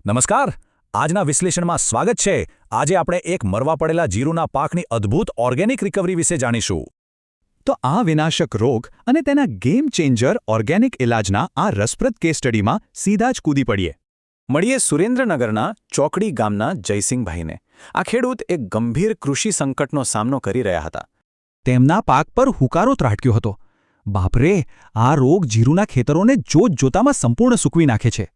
નમસ્કાર. આજના વિશ્લેષણમાં સ્વાગત છે. આજે આપણે એક મરવા પડેલા જીરુના પાકની અદ્ભુત ઓર્ગેનિક રિકવરી વિશે જાણીશું. તો આ વિનાશક રોગ અને તેના ગેમ ચેન્જર ઓર્ગેનિક ઇલાજના આ રસપ્રદ કેસ સ્ટડીમાં સીધા જ કૂદી પડીએ. મળીએ સુરેન્દ્રનગરના ચોકડી ગામના જયસિંહભાઈને. આ ખેડૂત એક ગંભીર કૃષિ સંકટનો સામનો કરી રહ્યા હતા. તેમના પાક પર હુકારો ત્રાટક્યો હતો. બાપરે, આ રોગ જીરુના ખેતરોને જોતજોતામાં સંપૂર્ણ સૂકવી નાખે છે.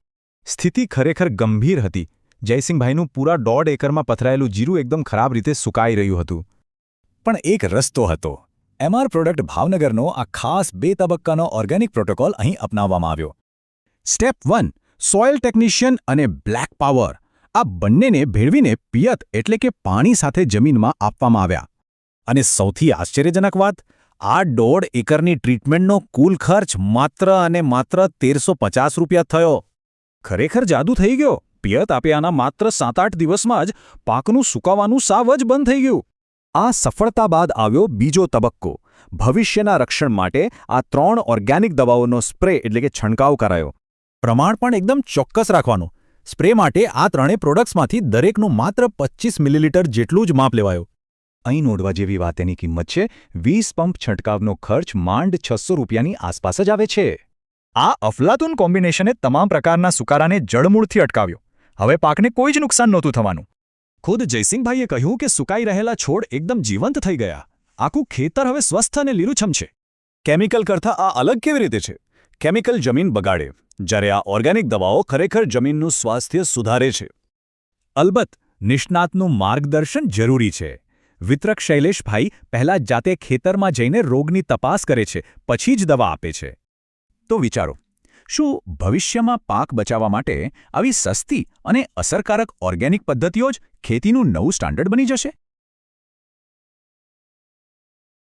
સ્થિતિ ખરેખર ગંભીર હતી. જયસિંહભાઈનું પૂરા 1.5 એકરમાં પથરાયેલું જીરું એકદમ ખરાબ રીતે સુકાઈ રહ્યું હતું. પણ એક રસ્તો હતો. એમઆર પ્રોડક્ટ ભાવનગરનો આ ખાસ 2 તબક્કાનો ઓર્ગેનિક પ્રોટોકોલ અહીં અપનાવવામાં આવ્યો. સ્ટેપ 1, સોઇલ ટેકનિશિયન અને બ્લેક પાવર. આ બંનેને ભેળવીને પિયત એટલે કે પાણી સાથે જમીનમાં આપવામાં આવ્યા. અને સૌથી આશ્ચર્યજનક વાત, આ 1.5 એકરની ટ્રીટમેન્ટનો કુલ ખર્ચ માત્ર અને માત્ર ₹1350 થયો. ખરેખર જાદુ થઈ ગયો. પિયત આપ્યાના માત્ર 7-8 દિવસમાં જ પાકનું સુકાવાનું સાવ જ બંધ થઈ ગયું. આ સફળતા બાદ આવ્યો બીજો તબક્કો. ભવિષ્યના રક્ષણ માટે આ 3 ઓર્ગેનિક દવાઓનો સ્પ્રે એટલે કે છંટકાવ કરાયો. પ્રમાણ પણ એકદમ ચોક્કસ રાખવાનું. સ્પ્રે માટે આ 3 પ્રોડક્ટ્સમાંથી દરેકનું માત્ર 25 મિલીલીટર જેટલું જ માપ લેવાયું. અહીં નોંધવા જેવી વાત એની કિંમત છે 20 પંપ છંટકાવનો ખર્ચ માંડ ₹600ની આસપાસ જ આવે છે. આ અફલાતુન કોમ્બિનેશને તમામ પ્રકારના સુકારાને જડમૂળથી અટકાવ્યો. હવે પાકને કોઈ જ નુકસાન નહોતું થવાનું. ખુદ જયસિંહભાઈએ કહ્યું કે સુકાઈ રહેલા છોડ એકદમ જીવંત થઈ ગયા. આખું ખેતર હવે સ્વસ્થ અને લીલુંછમ છે. કેમિકલ કરતાં આ અલગ કેવી રીતે છે? કેમિકલ જમીન બગાડે, જ્યારે આ ઓર્ગેનિક દવાઓ ખરેખર જમીનનું સ્વાસ્થ્ય સુધારે છે. અલબત્ત, નિષ્ણાતનું માર્ગદર્શન જરૂરી છે. વિતરક શૈલેષભાઈ પહેલા જાતે ખેતરમાં જઈને રોગની તપાસ કરે છે, પછી જ દવા આપે છે. તો વિચારો, શું ભવિષ્યમાં પાક બચાવવા માટે આવી સસ્તી અને અસરકારક ઓર્ગેનિક પદ્ધતિઓ જ ખેતીનું નવું સ્ટાન્ડર્ડ બની જશે?